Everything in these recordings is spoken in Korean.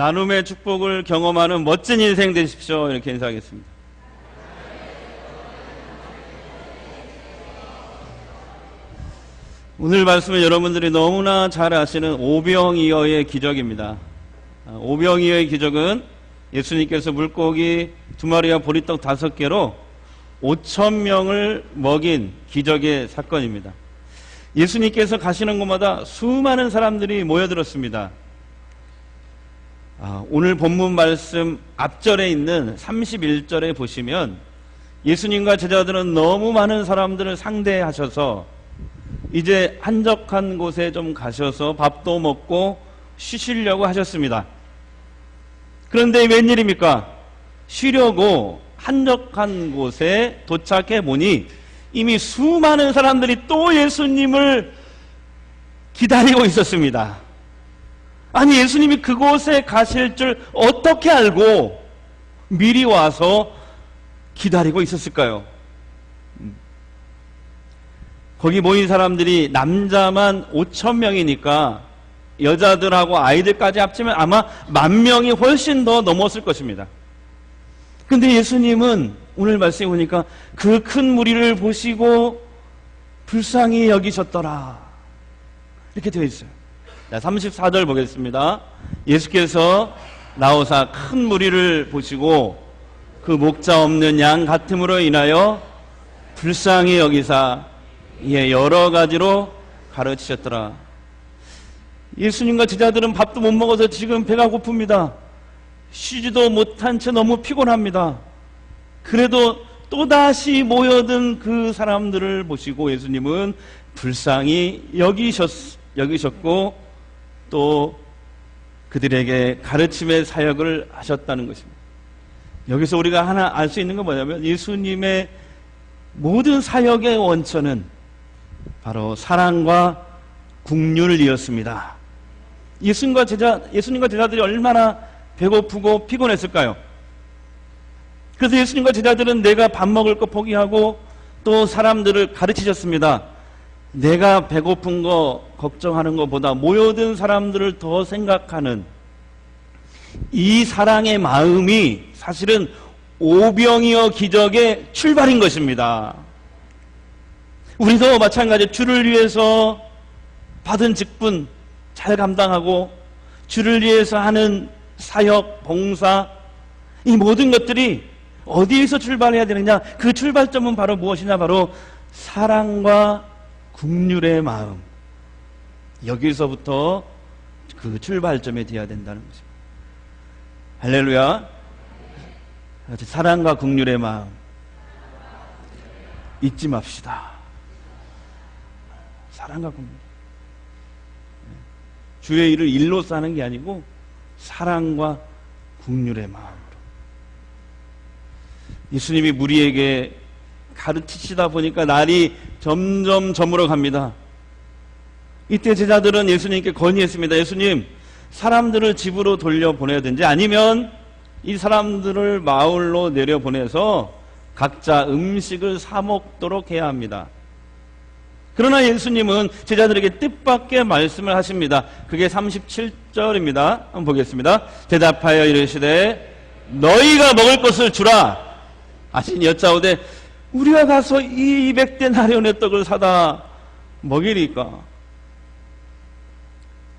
나눔의 축복을 경험하는 멋진 인생 되십시오. 이렇게 인사하겠습니다. 오늘 말씀은 여러분들이 너무나 잘 아시는 오병이어의 기적입니다. 오병이어의 기적은 예수님께서 물고기 2마리와 보리떡 5개로 5,000명을 먹인 기적의 사건입니다. 예수님께서 가시는 곳마다 수많은 사람들이 모여들었습니다. 오늘 본문 말씀 앞절에 있는 31절에 보시면 예수님과 제자들은 너무 많은 사람들을 상대하셔서 이제 한적한 곳에 좀 가셔서 밥도 먹고 쉬시려고 하셨습니다. 그런데 웬일입니까? 쉬려고 한적한 곳에 도착해 보니 이미 수많은 사람들이 또 예수님을 기다리고 있었습니다. 아니, 예수님이 그곳에 가실 줄 어떻게 알고 미리 와서 기다리고 있었을까요? 거기 모인 사람들이 남자만 5,000명이니까 여자들하고 아이들까지 합치면 아마 10,000명이 훨씬 더 넘었을 것입니다. 근데 예수님은 오늘 말씀에 보니까 그 큰 무리를 보시고 불쌍히 여기셨더라, 이렇게 되어 있어요. 자, 34절 보겠습니다. 예수께서 나오사 큰 무리를 보시고 그 목자 없는 양 같음으로 인하여 불쌍히 여기사 여러 가지로 가르치셨더라. 예수님과 제자들은 밥도 못 먹어서 지금 배가 고픕니다. 쉬지도 못한 채 너무 피곤합니다. 그래도 또다시 모여든 그 사람들을 보시고 예수님은 불쌍히 여기셨고 또 그들에게 가르침의 사역을 하셨다는 것입니다. 여기서 우리가 하나 알 수 있는 건 뭐냐면 예수님의 모든 사역의 원천은 바로 사랑과 긍휼이었습니다. 예수님과 제자들이 얼마나 배고프고 피곤했을까요? 그래서 예수님과 제자들은 내가 밥 먹을 거 포기하고 또 사람들을 가르치셨습니다. 내가 배고픈 거 걱정하는 것보다 모여든 사람들을 더 생각하는 이 사랑의 마음이 사실은 오병이어 기적의 출발인 것입니다. 우리도 마찬가지로 주를 위해서 받은 직분 잘 감당하고 주를 위해서 하는 사역, 봉사, 이 모든 것들이 어디에서 출발해야 되느냐? 그 출발점은 바로 무엇이냐? 바로 사랑과 긍휼의 마음. 여기서부터 그 출발점에 되어야 된다는 것입니다. 할렐루야. 사랑과 긍휼의 마음 잊지 맙시다. 사랑과 긍휼. 주의 일을 일로써 하는 게 아니고 사랑과 긍휼의 마음으로. 예수님이 무리에게 가르치시다 보니까 날이 점점 저물어 갑니다. 이때 제자들은 예수님께 건의했습니다. 예수님, 사람들을 집으로 돌려보내든지 아니면 이 사람들을 마을로 내려보내서 각자 음식을 사 먹도록 해야 합니다. 그러나 예수님은 제자들에게 뜻밖의 말씀을 하십니다. 그게 37절입니다. 한번 보겠습니다. 대답하여 이르시되 너희가 먹을 것을 주라 하시니 여짜오되 우리가 가서 이 200데나리온의 떡을 사다 먹이리까?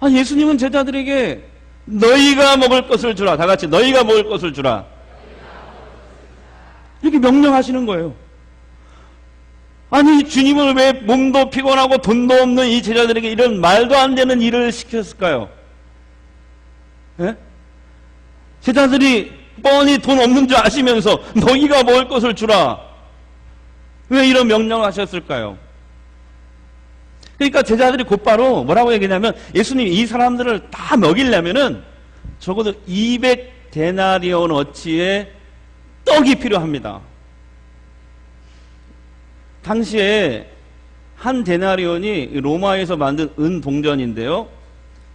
예수님은 제자들에게 너희가 먹을 것을 주라, 다 같이 너희가 먹을 것을 주라, 이렇게 명령하시는 거예요. 아니, 주님을 왜 몸도 피곤하고 돈도 없는 이 제자들에게 이런 말도 안 되는 일을 시켰을까요? 예? 제자들이 뻔히 돈 없는 줄 아시면서 너희가 먹을 것을 주라, 왜 이런 명령을 하셨을까요? 그러니까 제자들이 곧바로 뭐라고 얘기하냐면 예수님이 이 사람들을 다 먹이려면은 적어도 200데나리온어치의 떡이 필요합니다. 당시에 한 데나리온이 로마에서 만든 은 동전인데요,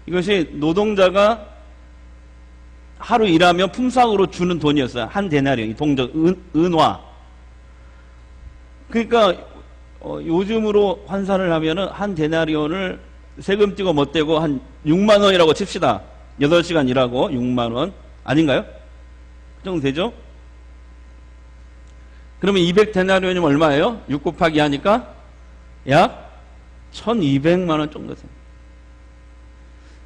이것이 노동자가 하루 일하면 품삯으로 주는 돈이었어요. 한 데나리온, 이 동전, 은화. 그러니까 요즘으로 환산을 하면은 한 데나리온을 세금 떼고 못 떼고 한 6만 원이라고 칩시다. 8시간 일하고 6만 원 아닌가요? 그 정도 되죠? 그러면 200데나리온이면 얼마예요? 6 곱하기 하니까 약 1200만 원 정도 됩니다.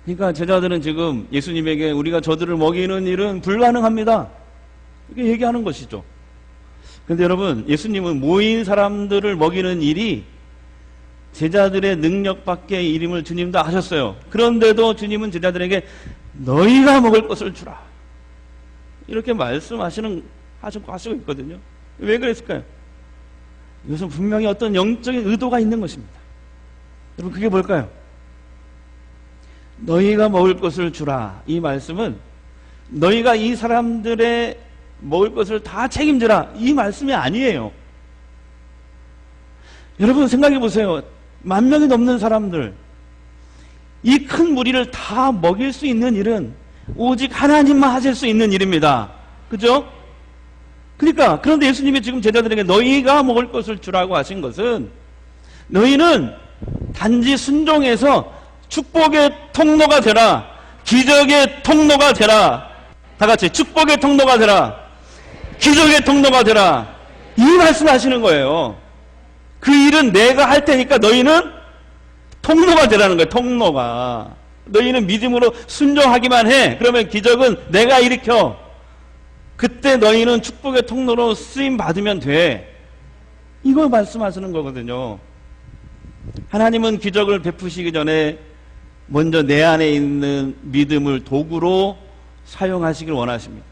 그러니까 제자들은 지금 예수님에게 우리가 저들을 먹이는 일은 불가능합니다, 이렇게 얘기하는 것이죠. 그런데 여러분, 예수님은 모인 사람들을 먹이는 일이 제자들의 능력 밖의 일임을 주님도 아셨어요. 그런데도 주님은 제자들에게 너희가 먹을 것을 주라, 이렇게 하시고 있거든요. 왜 그랬을까요? 이것은 분명히 어떤 영적인 의도가 있는 것입니다. 여러분, 그게 뭘까요? 너희가 먹을 것을 주라, 이 말씀은 너희가 이 사람들의 먹을 것을 다 책임지라, 이 말씀이 아니에요. 여러분 생각해 보세요. 10,000명이 넘는 사람들, 이 큰 무리를 다 먹일 수 있는 일은 오직 하나님만 하실 수 있는 일입니다. 그죠? 그러니까, 그런데 예수님이 지금 제자들에게 너희가 먹을 것을 주라고 하신 것은, 너희는 단지 순종해서 축복의 통로가 되라, 기적의 통로가 되라, 다 같이 축복의 통로가 되라, 기적의 통로가 되라, 이 말씀하시는 거예요. 그 일은 내가 할 테니까 너희는 통로가 되라는 거예요. 통로가. 너희는 믿음으로 순종하기만 해. 그러면 기적은 내가 일으켜. 그때 너희는 축복의 통로로 쓰임 받으면 돼. 이걸 말씀하시는 거거든요. 하나님은 기적을 베푸시기 전에 먼저 내 안에 있는 믿음을 도구로 사용하시길 원하십니다.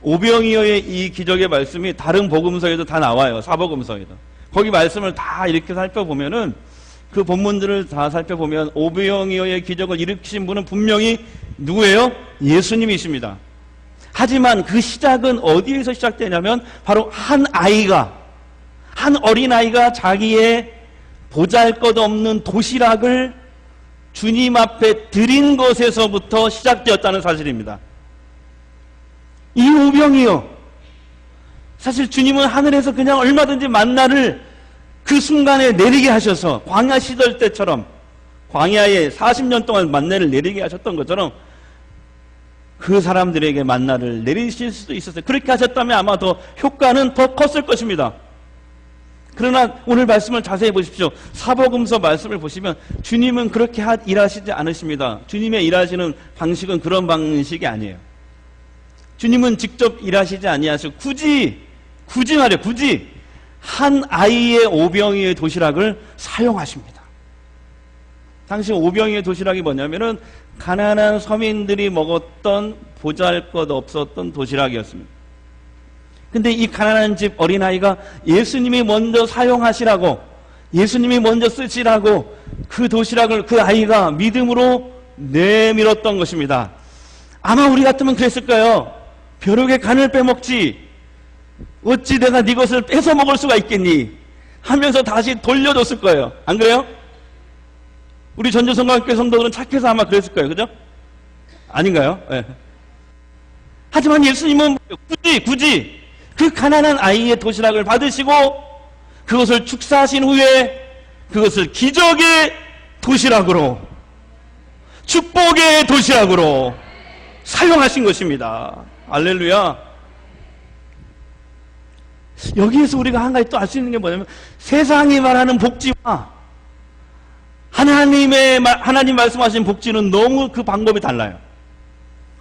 오병이어의 이 기적의 말씀이 다른 복음서에도 다 나와요. 사복음서에도. 거기 말씀을 다 이렇게 살펴보면은, 그 본문들을 다 살펴보면 오병이어의 기적을 일으키신 분은 분명히 누구예요? 예수님이십니다. 하지만 그 시작은 어디에서 시작되냐면 바로 한 어린아이가 자기의 보잘것없는 도시락을 주님 앞에 드린 것에서부터 시작되었다는 사실입니다. 이 오병이어, 사실 주님은 하늘에서 그냥 얼마든지 만나를 그 순간에 내리게 하셔서, 광야 시절 때처럼 광야에 40년 동안 만나를 내리게 하셨던 것처럼 그 사람들에게 만나를 내리실 수도 있었어요. 그렇게 하셨다면 아마 더 효과는 더 컸을 것입니다. 그러나 오늘 말씀을 자세히 보십시오. 사복음서 말씀을 보시면 주님은 그렇게 일하시지 않으십니다. 주님의 일하시는 방식은 그런 방식이 아니에요. 주님은 직접 일하시지 아니하시고 굳이 한 아이의 오병이의 도시락을 사용하십니다. 당시 오병이의 도시락이 뭐냐면은 가난한 서민들이 먹었던 보잘것 없었던 도시락이었습니다. 근데 이 가난한 집 어린아이가 예수님이 먼저 사용하시라고, 예수님이 먼저 쓰시라고 그 도시락을 그 아이가 믿음으로 내밀었던 것입니다. 아마 우리 같으면 그랬을까요? 벼룩의 간을 빼먹지, 어찌 내가 네 것을 뺏어 먹을 수가 있겠니? 하면서 다시 돌려줬을 거예요. 안 그래요? 우리 전주성곽교회 성도들은 착해서 아마 그랬을 거예요. 그죠? 아닌가요? 네. 하지만 예수님은 굳이 그 가난한 아이의 도시락을 받으시고 그것을 축사하신 후에 그것을 기적의 도시락으로, 축복의 도시락으로 사용하신 것입니다. 할렐루야. 여기에서 우리가 한 가지 또 알 수 있는 게 뭐냐면, 세상이 말하는 복지와 하나님 말씀하신 복지는 너무 그 방법이 달라요.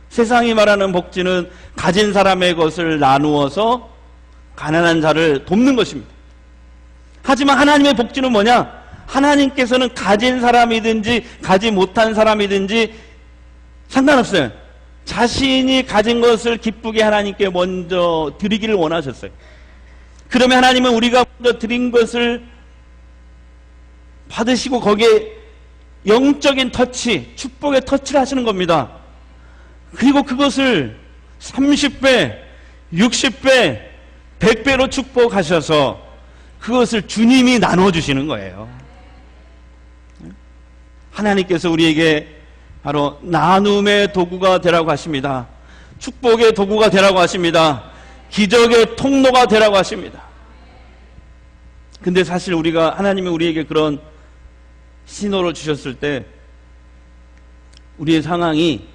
세상이 말하는 복지는 가진 사람의 것을 나누어서 가난한 자를 돕는 것입니다. 하지만 하나님의 복지는 뭐냐? 하나님께서는 가진 사람이든지 가지 못한 사람이든지 상관없어요. 자신이 가진 것을 기쁘게 하나님께 먼저 드리기를 원하셨어요. 그러면 하나님은 우리가 먼저 드린 것을 받으시고 거기에 영적인 터치, 축복의 터치를 하시는 겁니다. 그리고 그것을 30배, 60배, 100배로 축복하셔서 그것을 주님이 나눠주시는 거예요. 하나님께서 우리에게 바로 나눔의 도구가 되라고 하십니다. 축복의 도구가 되라고 하십니다. 기적의 통로가 되라고 하십니다. 근데 사실 하나님이 우리에게 그런 신호를 주셨을 때 우리의 상황이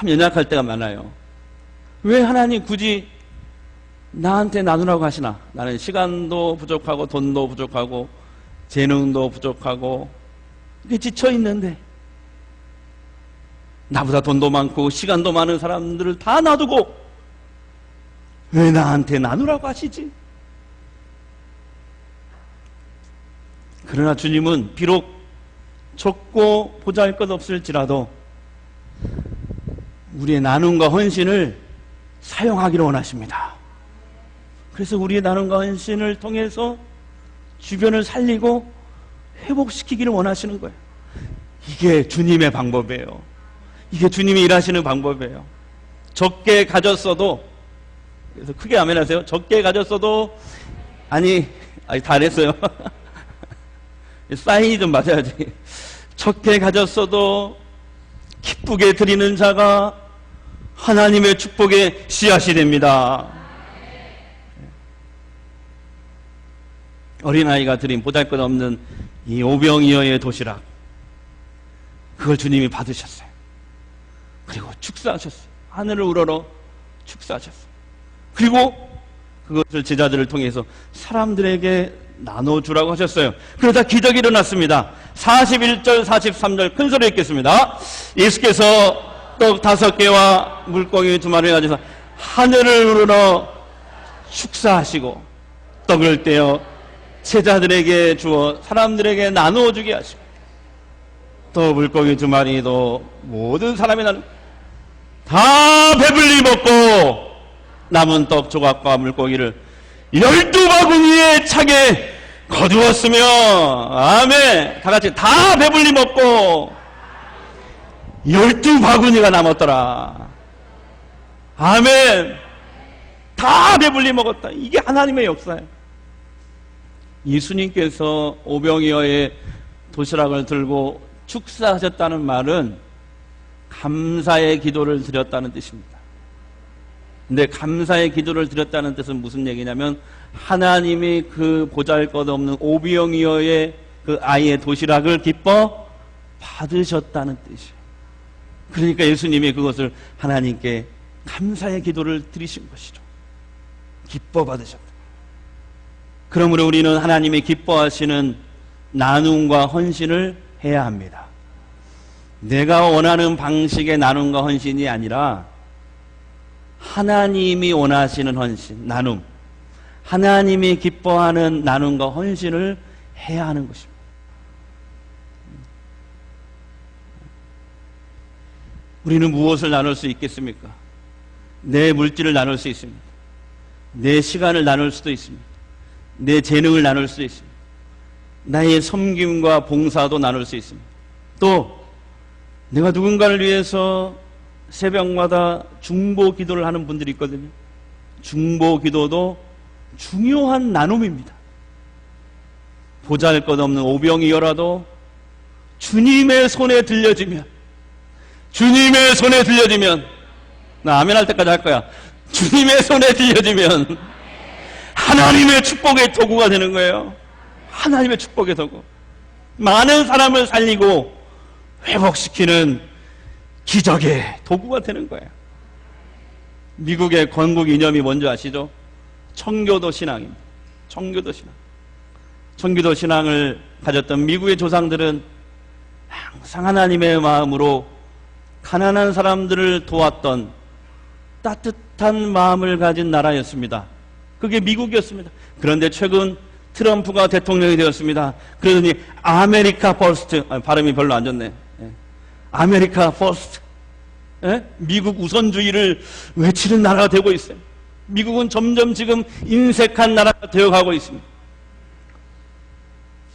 참 연약할 때가 많아요. 왜 하나님 굳이 나한테 나누라고 하시나? 나는 시간도 부족하고 돈도 부족하고 재능도 부족하고 이렇게 지쳐 있는데 나보다 돈도 많고 시간도 많은 사람들을 다 놔두고 왜 나한테 나누라고 하시지? 그러나 주님은 비록 적고 보잘것없을지라도 우리의 나눔과 헌신을 사용하기를 원하십니다. 그래서 우리의 나눔과 헌신을 통해서 주변을 살리고 회복시키기를 원하시는 거예요. 이게 주님의 방법이에요. 이게 주님이 일하시는 방법이에요. 적게 가졌어도, 그래서 크게 아멘 하세요. 적게 가졌어도, 다 안 했어요. 사인이 좀 맞아야지. 적게 가졌어도 기쁘게 드리는 자가 하나님의 축복의 씨앗이 됩니다. 어린아이가 드린 보잘것없는 이 오병이어의 도시락, 그걸 주님이 받으셨어요. 그리고 축사하셨어요. 하늘을 우러러 축사하셨어요. 그리고 그것을 제자들을 통해서 사람들에게 나눠주라고 하셨어요. 그러다 기적이 일어났습니다. 41절 43절 큰 소리 읽겠습니다. 예수께서 떡 5개와 물고기 2마리를 가져서 하늘을 우러러 축사하시고 떡을 떼어 제자들에게 주어 사람들에게 나누어 주게 하시고 또 물고기 2마리도 모든 사람이 다 배불리 먹고 남은 떡 조각과 물고기를 12바구니에 차게 거두었으며, 아멘. 다 같이 다 배불리 먹고 12바구니가 남았더라. 아멘. 다 배불리 먹었다. 이게 하나님의 역사예요. 예수님께서 오병이어의 도시락을 들고 축사하셨다는 말은 감사의 기도를 드렸다는 뜻입니다. 근데 감사의 기도를 드렸다는 뜻은 무슨 얘기냐면 하나님이 그 보잘것없는 오병이어의 그 아이의 도시락을 기뻐 받으셨다는 뜻이에요. 그러니까 예수님이 그것을 하나님께 감사의 기도를 드리신 것이죠. 기뻐 받으셨다. 그러므로 우리는 하나님이 기뻐하시는 나눔과 헌신을 해야 합니다. 내가 원하는 방식의 나눔과 헌신이 아니라 하나님이 원하시는 헌신, 나눔, 하나님이 기뻐하는 나눔과 헌신을 해야 하는 것입니다. 우리는 무엇을 나눌 수 있겠습니까? 내 물질을 나눌 수 있습니다. 내 시간을 나눌 수도 있습니다. 내 재능을 나눌 수도 있습니다. 나의 섬김과 봉사도 나눌 수 있습니다. 또 내가 누군가를 위해서 새벽마다 중보 기도를 하는 분들이 있거든요. 중보 기도도 중요한 나눔입니다. 보잘것없는 오병이어라도 주님의 손에 들려지면, 나 아멘 할 때까지 할 거야. 주님의 손에 들려지면 하나님의 축복의 도구가 되는 거예요. 하나님의 축복의 도구. 많은 사람을 살리고 회복시키는 기적의 도구가 되는 거예요. 미국의 건국 이념이 뭔지 아시죠? 청교도 신앙입니다. 청교도 신앙. 청교도 신앙을 가졌던 미국의 조상들은 항상 하나님의 마음으로 가난한 사람들을 도왔던 따뜻한 마음을 가진 나라였습니다. 그게 미국이었습니다. 그런데 최근 트럼프가 대통령이 되었습니다. 그러더니 아메리카 퍼스트, 발음이 별로 안 좋네. 아메리카 퍼스트, 미국 우선주의를 외치는 나라가 되고 있어요. 미국은 점점 지금 인색한 나라가 되어가고 있습니다.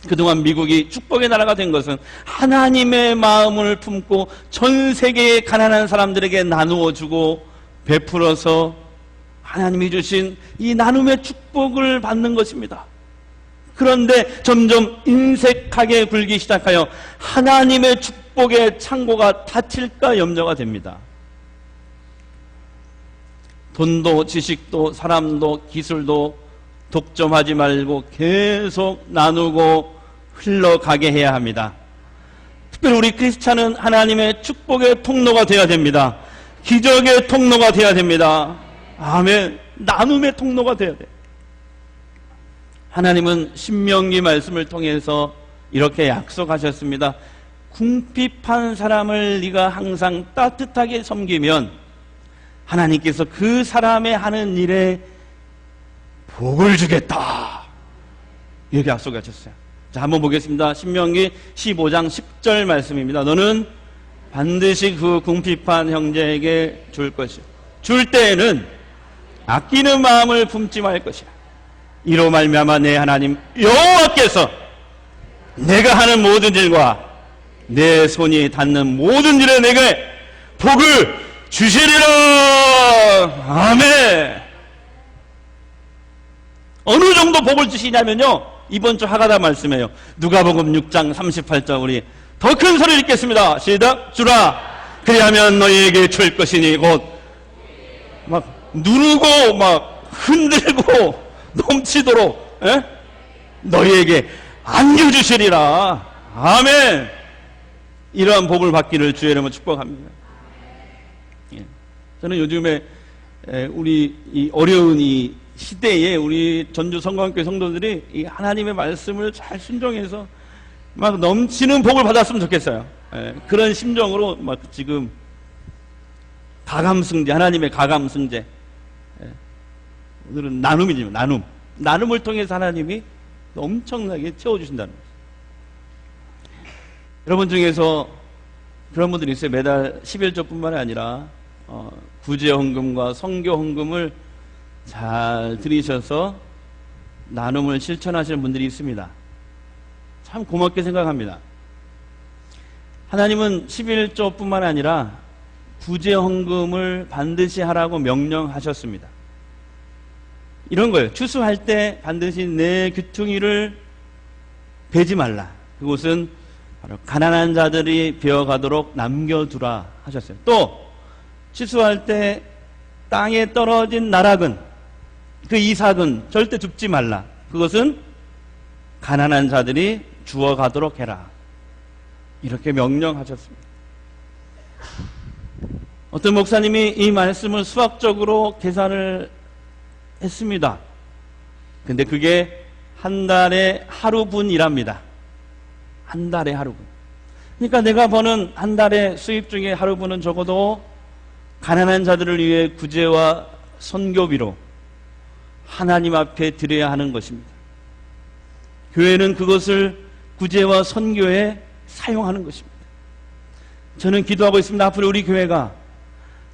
그동안 미국이 축복의 나라가 된 것은 하나님의 마음을 품고 전 세계의 가난한 사람들에게 나누어주고 베풀어서 하나님이 주신 이 나눔의 축복을 받는 것입니다. 그런데 점점 인색하게 굴기 시작하여 하나님의 축복의 창고가 닫힐까 염려가 됩니다. 돈도 지식도 사람도 기술도 독점하지 말고 계속 나누고 흘러가게 해야 합니다. 특별히 우리 크리스찬은 하나님의 축복의 통로가 되어야 됩니다. 기적의 통로가 되어야 됩니다. 아멘. 나눔의 통로가 되어야 돼요. 하나님은 신명기 말씀을 통해서 이렇게 약속하셨습니다. 궁핍한 사람을 네가 항상 따뜻하게 섬기면 하나님께서 그 사람의 하는 일에 복을 주겠다. 이렇게 약속하셨어요. 자, 한번 보겠습니다. 신명기 15장 10절 말씀입니다. 너는 반드시 그 궁핍한 형제에게 줄 것이요. 줄 때에는 아끼는 마음을 품지 말 것이야. 이로 말미암아 내 하나님 여호와께서 내가 하는 모든 일과 내 손이 닿는 모든 일에 내게 복을 주시리라. 아멘. 어느 정도 복을 주시냐면요, 이번 주 하가다 말씀이에요. 누가복음 6장 38절 우리 더 큰 소리를 읽겠습니다. 시작. 주라 그리하면 너희에게 줄 것이니 곧 막 누르고 막 흔들고 넘치도록 너희에게 안겨주시리라. 아멘. 이러한 복을 받기를 주의 이름으로 축복합니다. 저는 요즘에 우리 이 어려운 이 시대에 우리 전주 성광교회 성도들이 이 하나님의 말씀을 잘 순종해서 막 넘치는 복을 받았으면 좋겠어요. 그런 심정으로 막 지금 가감승제, 하나님의 가감승제. 오늘은 나눔이죠. 나눔을 통해서 하나님이 엄청나게 채워주신다는 거죠. 여러분 중에서 그런 분들이 있어요. 매달 11조뿐만 아니라 구제 헌금과 선교 헌금을 잘 들이셔서 나눔을 실천하시는 분들이 있습니다. 참 고맙게 생각합니다. 하나님은 11조뿐만 아니라 구제 헌금을 반드시 하라고 명령하셨습니다. 이런 거예요. 추수할 때 반드시 내 귀퉁이를 베지 말라. 그곳은 바로 가난한 자들이 베어가도록 남겨두라 하셨어요. 또 추수할 때 땅에 떨어진 나락은, 그 이삭은 절대 줍지 말라. 그것은 가난한 자들이 주워가도록 해라. 이렇게 명령하셨습니다. 어떤 목사님이 이 말씀을 수학적으로 계산을 했습니다. 근데 그게 한 달에 하루분이랍니다. 한 달에 하루분. 그러니까 내가 버는 한 달의 수입 중에 하루분은 적어도 가난한 자들을 위해 구제와 선교비로 하나님 앞에 드려야 하는 것입니다. 교회는 그것을 구제와 선교에 사용하는 것입니다. 저는 기도하고 있습니다. 앞으로 우리 교회가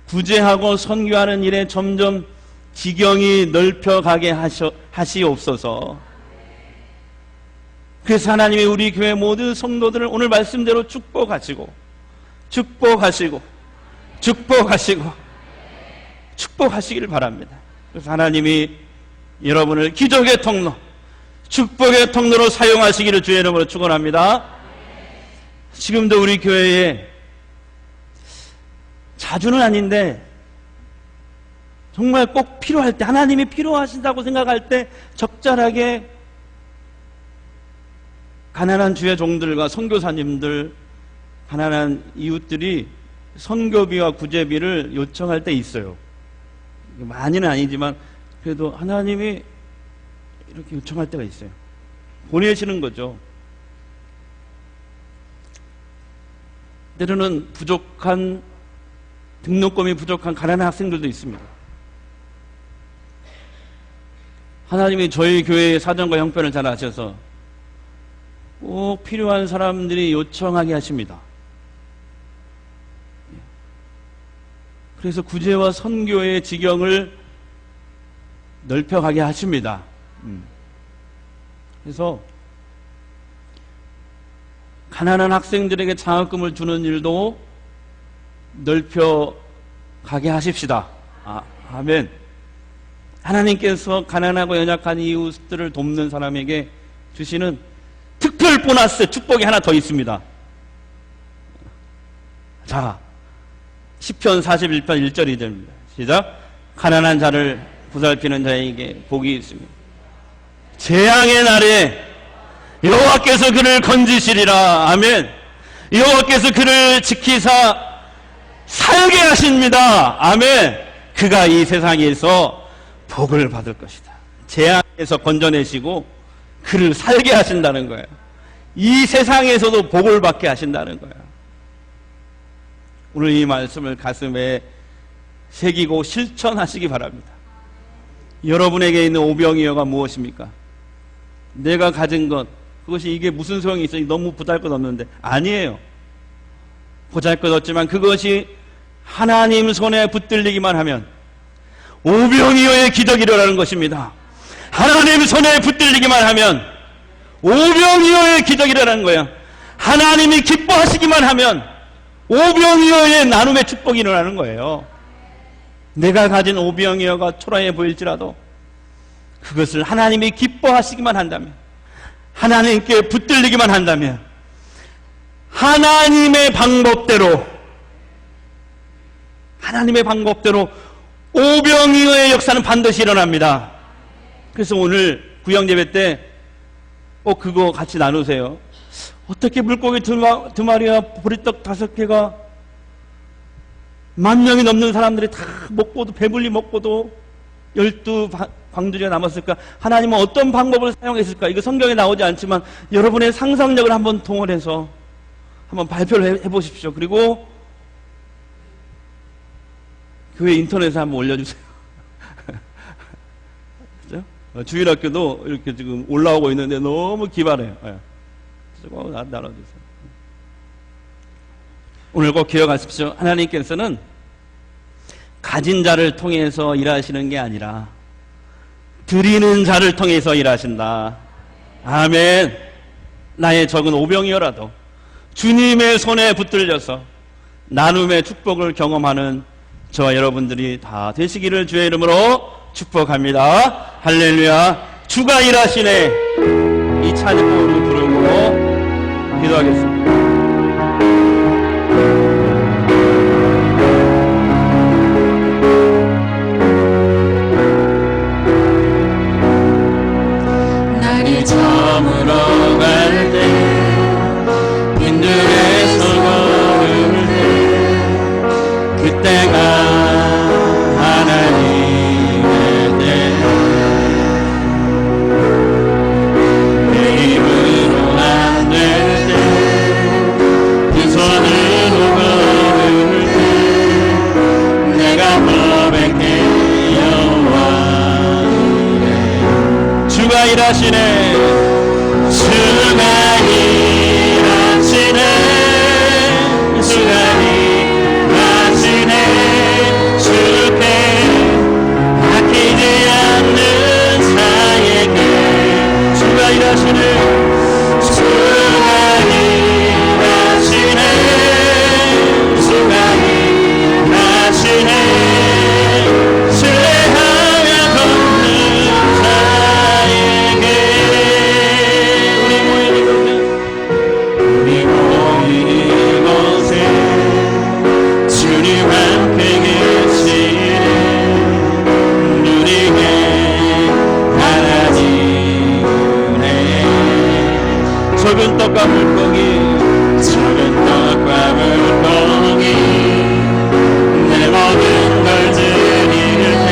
구제하고 선교하는 일에 점점 지경이 넓혀가게 하시옵소서. 그래서 하나님이 우리 교회 모든 성도들을 오늘 말씀대로 축복하시고 축복하시기를 바랍니다. 그래서 하나님이 여러분을 기적의 통로, 축복의 통로로 사용하시기를 주의 이름으로 축원합니다. 지금도 우리 교회에 자주는 아닌데 정말 꼭 필요할 때, 하나님이 필요하신다고 생각할 때 적절하게 가난한 주의 종들과 선교사님들, 가난한 이웃들이 선교비와 구제비를 요청할 때 있어요. 많이는 아니지만 그래도 하나님이 이렇게 요청할 때가 있어요. 보내시는 거죠. 때로는 등록금이 부족한 가난한 학생들도 있습니다. 하나님이 저희 교회의 사정과 형편을 잘 아셔서 꼭 필요한 사람들이 요청하게 하십니다. 그래서 구제와 선교의 지경을 넓혀가게 하십니다. 그래서 가난한 학생들에게 장학금을 주는 일도 넓혀가게 하십시다. 아멘. 하나님께서 가난하고 연약한 이웃들을 돕는 사람에게 주시는 특별 보너스 축복이 하나 더 있습니다. 자, 시편 41편 1절이 됩니다. 시작. 가난한 자를 보살피는 자에게 복이 있습니다. 재앙의 날에 여호와께서 그를 건지시리라. 아멘. 여호와께서 그를 지키사 살게 하십니다. 아멘. 그가 이 세상에서 복을 받을 것이다. 재앙에서 건져내시고 그를 살게 하신다는 거예요. 이 세상에서도 복을 받게 하신다는 거예요. 오늘 이 말씀을 가슴에 새기고 실천하시기 바랍니다. 여러분에게 있는 오병이어가 무엇입니까? 내가 가진 것, 그것이 이게 무슨 소용이 있어? 너무 보잘것없는데. 아니에요. 보잘것없지만 그것이 하나님 손에 붙들리기만 하면 오병이어의 기적이 일어나는 것입니다. 하나님 손에 붙들리기만 하면 오병이어의 기적이 일어나는 거예요. 하나님이 기뻐하시기만 하면 오병이어의 나눔의 축복이 일어나는 거예요. 내가 가진 오병이어가 초라해 보일지라도 그것을 하나님이 기뻐하시기만 한다면, 하나님께 붙들리기만 한다면 하나님의 방법대로 오병이어의 역사는 반드시 일어납니다. 그래서 오늘 구영예배 때 그거 같이 나누세요. 어떻게 물고기 두 마리와 보리떡 5개가 10,000명이 넘는 사람들이 다 먹고도, 배불리 먹고도 12광주리가 남았을까? 하나님은 어떤 방법을 사용했을까? 이거 성경에 나오지 않지만 여러분의 상상력을 한번 동원해서 한번 발표를 해보십시오. 그리고 교회 인터넷에 한번 올려주세요. 그죠? 주일학교도 이렇게 지금 올라오고 있는데 너무 기발해요. 조금 나눠주세요. 오늘 꼭 기억하십시오. 하나님께서는 가진 자를 통해서 일하시는 게 아니라 드리는 자를 통해서 일하신다. 아멘. 나의 적은 오병이어라도 주님의 손에 붙들려서 나눔의 축복을 경험하는 저와 여러분들이 다 되시기를 주의 이름으로 축복합니다. 할렐루야. 주가 일하시네. 이 찬양으로 부르고 기도하겠습니다. 날이 저물어 갈 때 빈들에서 걸을 때 그때가 하나님의 때 내 힘으로 안 될 때 빈손으로 걸을 때 내가 고백해 여호와 주가 일하시네. 주가 일하시네. 주가 일하시네. 주께 아끼지 않는 자에게 주가 일하시네. 주가 일하시네. 주가 일하시네. 신뢰하며 걷는 자에게 우리 모인 이곳에 주님 함께 계시네. 누리게 하나님의 적은 떡과 물고기, 적은 떡과 물고기 내 모든 걸 드릴 때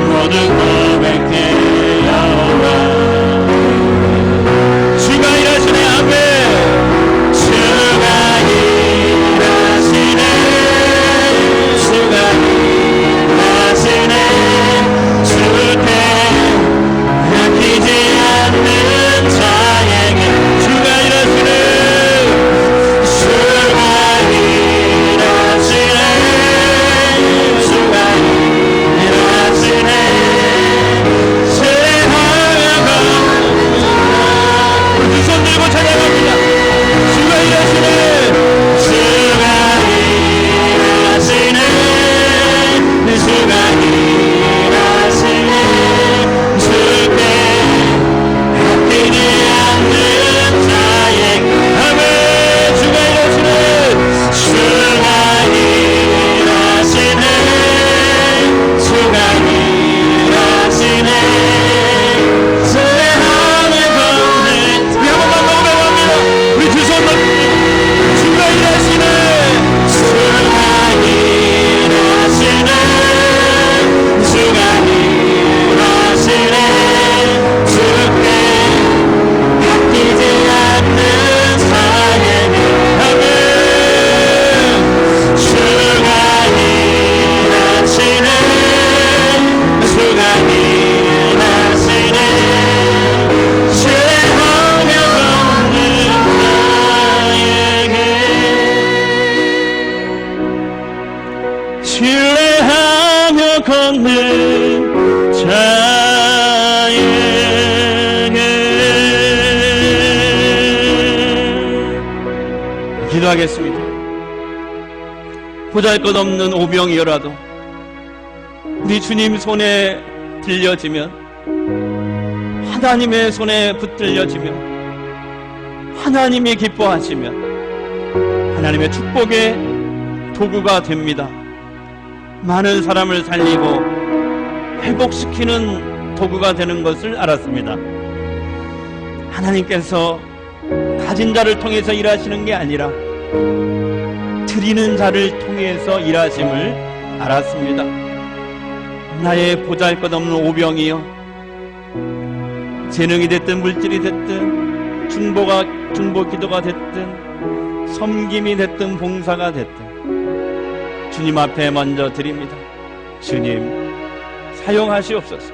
모든 고백해 여호와 주가 일하시네. 아멘. 주가 일하시네. 주가 일하시네. 주께 아끼지 않는 자에게 주가 일하시네. 주가 기도하겠습니다. 보잘것없는 오병이어라도 우리 주님 손에 들려지면, 하나님의 손에 붙들려지면, 하나님이 기뻐하시면 하나님의 축복의 도구가 됩니다. 많은 사람을 살리고 회복시키는 도구가 되는 것을 알았습니다. 하나님께서 가진 자를 통해서 일하시는 게 아니라 드리는 자를 통해서 일하심을 알았습니다. 나의 보잘것없는 오병이여, 재능이 됐든 물질이 됐든 중보 기도가 됐든 섬김이 됐든 봉사가 됐든 주님 앞에 먼저 드립니다. 주님 사용하시옵소서.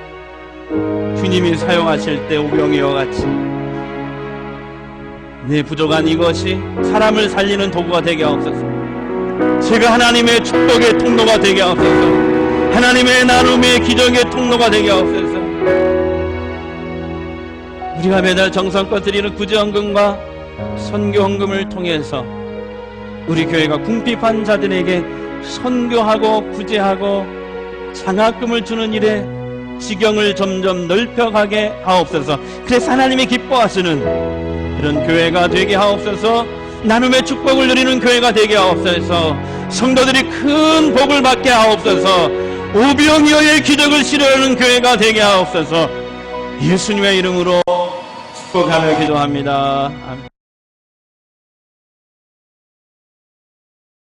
주님이 사용하실 때 오병이와 같이 내 부족한 이것이 사람을 살리는 도구가 되게 하옵소서. 제가 하나님의 축복의 통로가 되게 하옵소서. 하나님의 나눔의 기적의 통로가 되게 하옵소서. 우리가 매달 정성껏 드리는 구제헌금과 선교헌금을 통해서 우리 교회가 궁핍한 자들에게 선교하고 구제하고 장학금을 주는 일에 지경을 점점 넓혀가게 하옵소서. 그래서 하나님이 기뻐하시는 그런 교회가 되게 하옵소서. 나눔의 축복을 누리는 교회가 되게 하옵소서. 성도들이 큰 복을 받게 하옵소서. 오병이어의 기적을 실현하는 교회가 되게 하옵소서. 예수님의 이름으로 축복하며 기도합니다. 아멘.